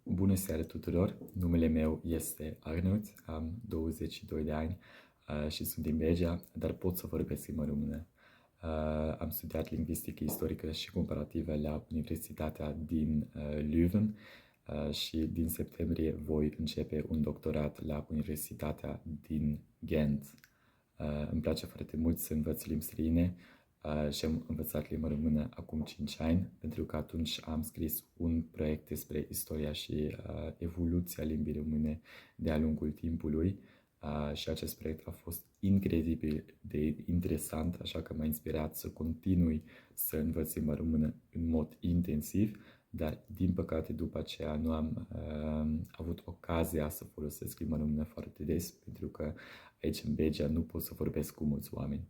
Bună seara tuturor! Numele meu este Arnold, am 22 de ani și sunt din Belgia, dar pot să vorbesc în română. Am studiat lingvistică istorică și comparativă la Universitatea din Leuven și din septembrie voi începe un doctorat la Universitatea din Ghent. Îmi place foarte mult să învăț limbi străine și am învățat limba română acum 5 ani, pentru că atunci am scris un proiect despre istoria și evoluția limbii române de-a lungul timpului și acest proiect a fost incredibil de interesant, așa că m-a inspirat să continui să învăț limba română în mod intensiv, dar din păcate după aceea nu am avut ocazia să folosesc limba română foarte des, pentru că aici în Belgia nu pot să vorbesc cu mulți oameni.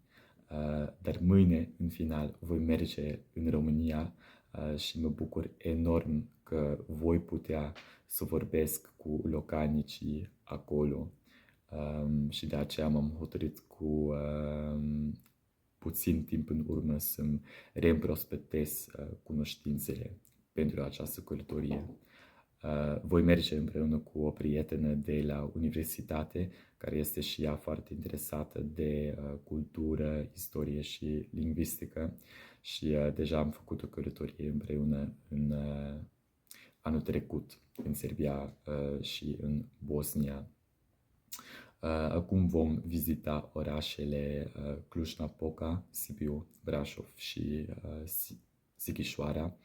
Dar mâine, în final, voi merge în România și mă bucur enorm că voi putea să vorbesc cu localnicii acolo. Și de aceea m-am hotărât cu puțin timp în urmă să-mi reîmprospătez cunoștințele pentru această călătorie. Voi merge împreună cu o prietenă de la universitate, care este și ea foarte interesată de cultură, istorie și lingvistică și deja am făcut o călătorie împreună în anul trecut, în Serbia și în Bosnia. Acum vom vizita orașele Cluj-Napoca, Sibiu, Brașov și Sighișoara.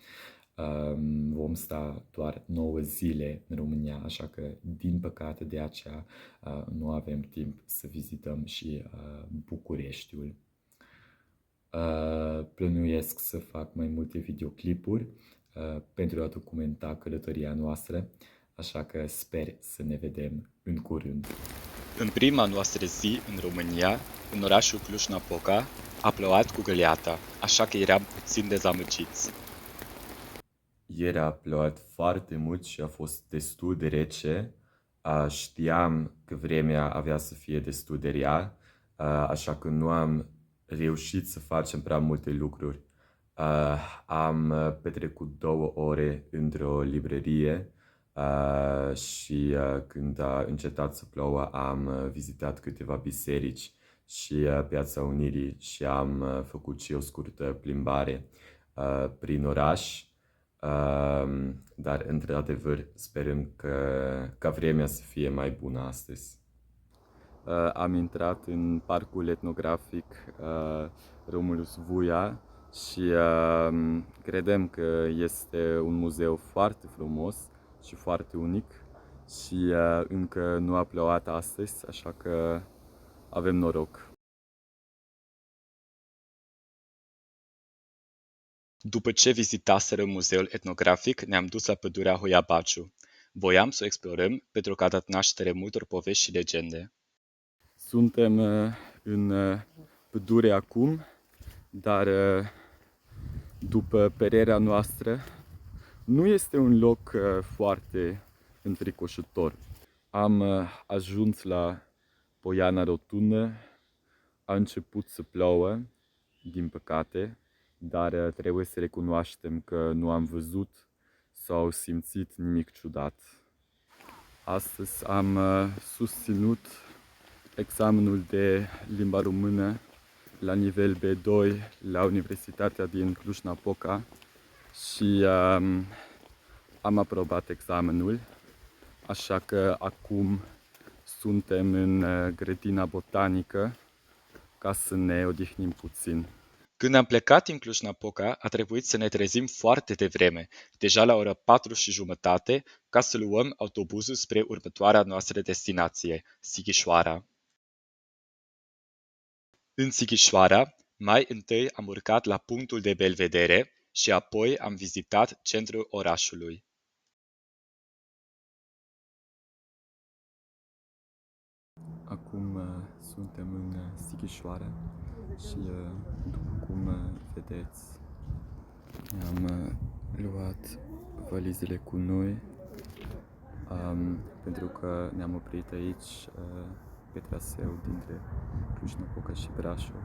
Vom sta doar 9 zile în România, așa că, din păcate, de aceea nu avem timp să vizităm și Bucureștiul. Plănuiesc să fac mai multe videoclipuri pentru a documenta călătoria noastră, așa că sper să ne vedem în curând. În prima noastră zi în România, în orașul Cluj-Napoca, a plouat cu găleata, așa că eram puțin dezamăgiți. Ieri a plouat foarte mult și a fost destul de rece. Știam că vremea avea să fie destul de rea, așa că nu am reușit să facem prea multe lucruri. Am petrecut 2 ore într-o librărie și când a încetat să plouă am vizitat câteva biserici și Piața Unirii și am făcut și o scurtă plimbare prin oraș. Dar într-adevăr sperăm ca vremea să fie mai bună astăzi. Am intrat în parcul etnografic Romulus Vuia și credem că este un muzeu foarte frumos și foarte unic și încă nu a plouat astăzi, așa că avem noroc. După ce vizitaseră muzeul etnografic, ne-am dus la pădurea Hoia-Baciu. Voiam să o explorăm pentru că a dat naștere multor povești și legende. Suntem în pădure acum, dar după părerea noastră, nu este un loc foarte înfricoșător. Am ajuns la Poiana Rotundă, a început să plouă, din păcate, dar trebuie să recunoaștem că nu am văzut sau simțit nimic ciudat. Astăzi am susținut examenul de limba română la nivel B2 la Universitatea din Cluj-Napoca și am aprobat examenul, așa că acum suntem în grădina botanică ca să ne odihnim puțin. Când am plecat din Cluj-Napoca, a trebuit să ne trezim foarte devreme, deja la ora 4:30, ca să luăm autobuzul spre următoarea noastră destinație, Sighișoara. În Sighișoara, mai întâi am urcat la punctul de belvedere și apoi am vizitat centrul orașului. Acum suntem în Sighișoara și după cum vedeți, am luat valizele cu noi pentru că ne-am oprit aici pe traseu dintre Cluj-Napoca și Brașov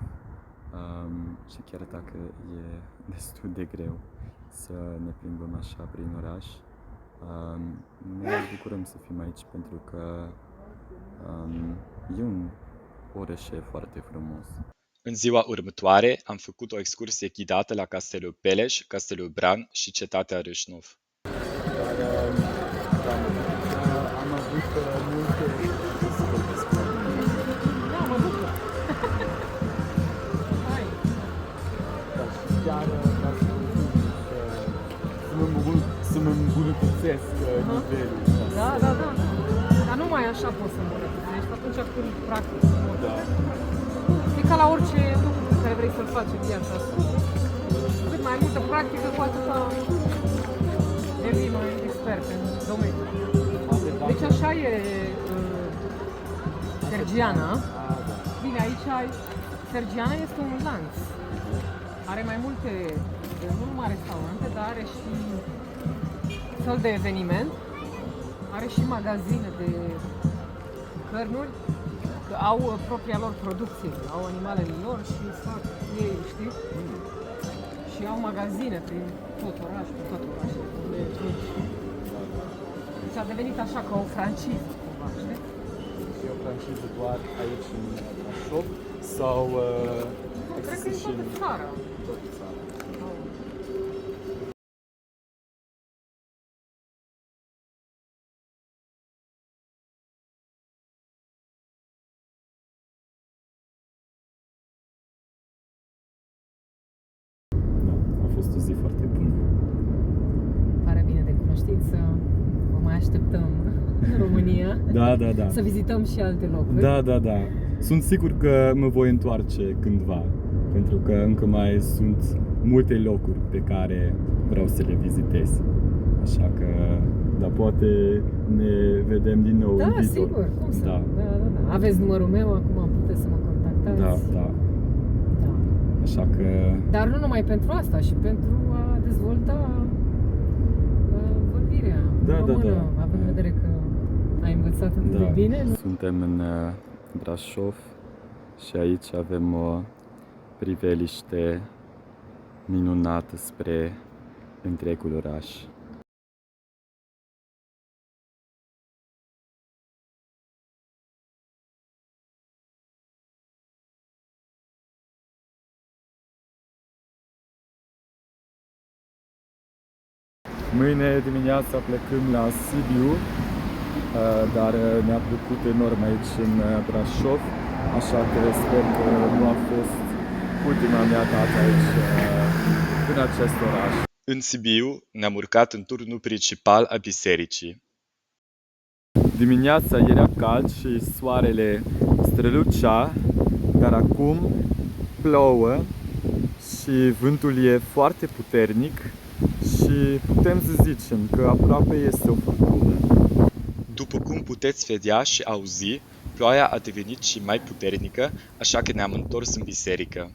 și chiar dacă e destul de greu să ne plimbăm așa prin oraș, ne bucurăm să fim aici pentru că e un oraș foarte frumos. În ziua următoare am făcut o excursie ghidată la Castelul Peleș, Castelul Bran și Cetatea Râșnov. Am avut multe Da, mă bucur. Hai. chiar să mă îmbunătățesc nivelul. Da, da, da, da. Dar numai așa poți să îmbunătățești, atunci când practici. Da. E ca la orice lucru pe care vrei să-l faci în viața asta. Cu cât mai multă practică, cu atâta devii mai expert în domeniu. Deci așa e Sergiana. Bine, aici Sergiana este un lanț. Are mai multe, nu numai restaurante, dar are și fel de eveniment. Are și magazine de cărnuri, că au propria lor producție, au animalele lor și fac ei, știi? Și au magazine prin tot orașul, pe tot orașul. Deci a devenit așa ca o franciză, cumva, știi? E o franciză doar aici în Brașov sau Cred că e în toată țara. toată țara? Da, a fost o zi foarte bună. Pare bine de cunoștință. Vă mai așteptăm în România. Da, da, da. Să vizităm și alte locuri. Da, da, da. Sunt sigur că mă voi întoarce cândva, pentru că încă mai sunt multe locuri pe care vreau să le vizitez. Așa că, da, poate ne vedem din nou în Da, viitor. sigur, cum să? Da. Da, da, da. Aveți numărul meu, acum puteți să mă contactați. Da, da. Da. Așa că, Dar nu numai pentru asta, și pentru a dezvolta vorbirea Da, da, română, da. având în vedere că ai învățat atât de da, bine. suntem în Brașov și aici avem o priveliște minunată spre întregul oraș. Mâine dimineața plecăm la Sibiu, dar ne-a plăcut enorm aici în Brașov, așa că sper că nu a fost ultima mea dată aici în acest oraș. În Sibiu ne-am urcat în turnul principal a bisericii. Dimineața era cald și soarele strălucea, dar acum plouă și vântul e foarte puternic și putem să zicem că aproape este o furtună. După cum puteți vedea și auzi, ploaia a devenit și mai puternică, așa că ne-am întors în biserică.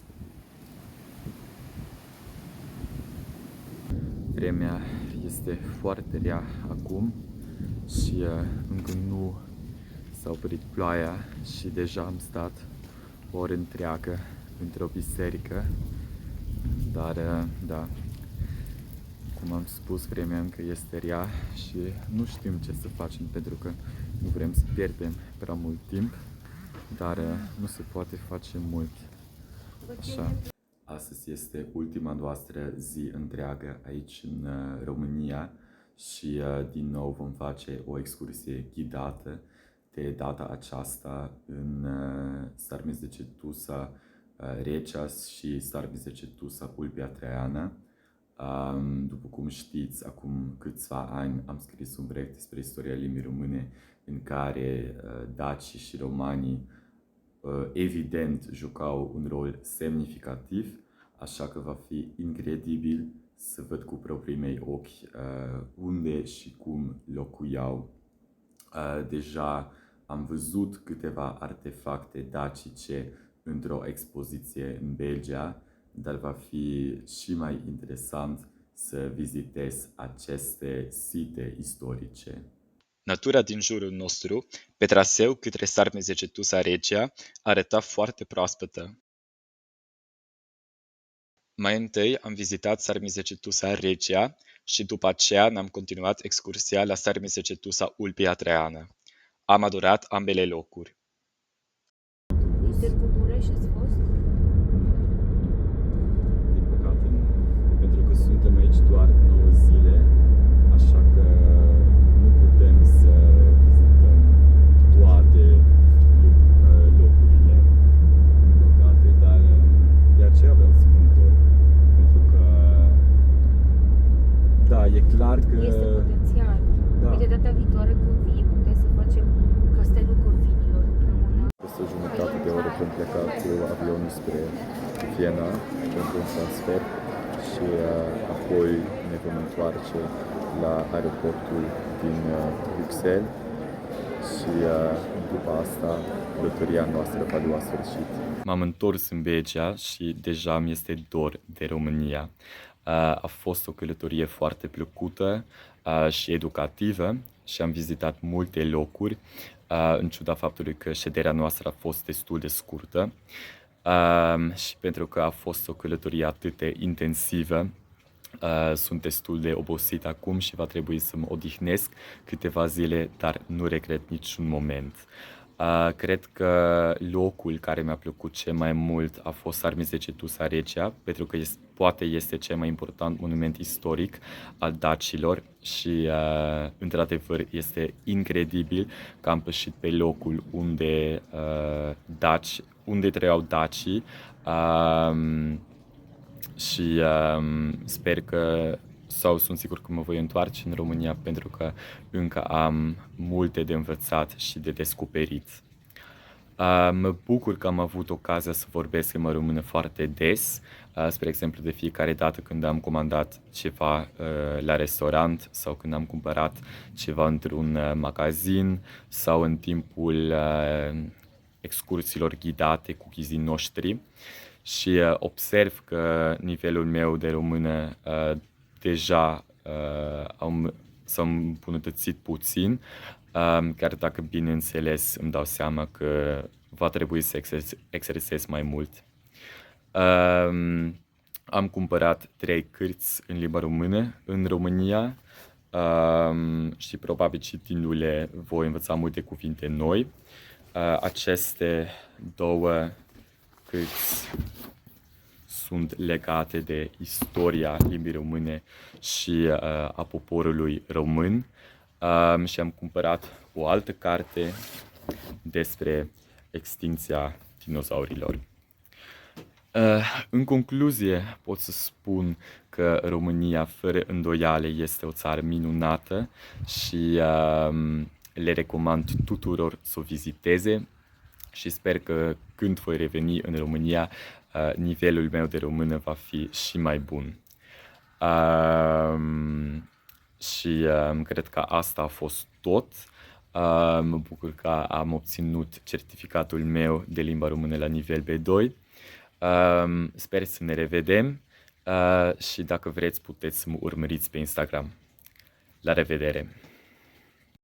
Vremea este foarte rea acum și încă nu s-a oprit ploaia și deja am stat o oră întreagă într-o biserică, dar da, cum am spus, vremea încă este rea și nu știm ce să facem pentru că nu vrem să pierdem prea mult timp, dar nu se poate face mult. Așa. Astăzi este ultima noastră zi întreagă aici în România și din nou vom face o excursie ghidată, de data aceasta în Sarmizegetusa Receas și Sarmizegetusa Ulpia Traiana. După cum știți, acum câțiva ani am scris un proiect despre istoria limbii române în care dacii și romanii evident jucau un rol semnificativ, așa că va fi incredibil să văd cu proprii mei ochi unde și cum locuiau. Deja am văzut câteva artefacte dacice într-o expoziție în Belgia, dar va fi și mai interesant să vizitez aceste site istorice. Natura din jurul nostru, pe traseu către Sarmizegetusa Regia, arăta foarte proaspătă. Mai întâi am vizitat Sarmizegetusa Regia și după aceea ne-am continuat excursia la Sarmizegetusa Ulpia Traiană. Am adorat ambele locuri. În Târgu Mureș ați fost? Din păcate nu, pentru că suntem aici doar 9 zile, așa că nu putem să vizităm toate locurile, din păcate, dar de aceea vreau să mă întorc, pentru că, da, e clar că... Este potențial. Da. Uite, data viitoare când vii, putem să facem Castelul Corvinilor împreună. Peste o jumătate de oră vom pleca cu avionul spre Viena pentru un transfer și apoi ne vom întoarce la aeroportul din Bruxelles și după asta călătoria noastră va lua sfârșit. M-am întors în Belgia și deja mi este dor de România. A fost o călătorie foarte plăcută și educativă și am vizitat multe locuri, în ciuda faptului că șederea noastră a fost destul de scurtă și pentru că a fost o călătorie atât de intensivă, sunt destul de obosit acum și va trebui să mă odihnesc câteva zile, dar nu regret niciun moment. Cred că locul care mi-a plăcut cel mai mult a fost Sarmizegetusa Regia, pentru că poate este cel mai important monument istoric al dacilor și într-adevăr este incredibil că am pășit pe locul unde trăiau dacii și sper că sunt sigur că mă voi întoarce în România pentru că încă am multe de învățat și de descoperit. Mă bucur că am avut ocazia să vorbesc limba română foarte des, spre exemplu de fiecare dată când am comandat ceva la restaurant sau când am cumpărat ceva într-un magazin sau în timpul excursiilor ghidate cu ghizii noștri și observ că nivelul meu de română deja s-a îmbunătățit puțin, chiar dacă, bineînțeles, îmi dau seama că va trebui să exersez mai mult. Am cumpărat 3 cărți în limba română în România și probabil citindu-le voi învăța multe cuvinte noi. Aceste 2 cărți sunt legate de istoria limbii române și a poporului român și am cumpărat o altă carte despre extinția dinozaurilor. În concluzie, pot să spun că România, fără îndoială, este o țară minunată și le recomand tuturor să o viziteze și sper că când voi reveni în România, nivelul meu de română va fi și mai bun. Și cred că asta a fost tot. Mă bucur că am obținut certificatul meu de limba română la nivel B2. Sper să ne revedem și dacă vreți puteți să mă urmăriți pe Instagram. La revedere!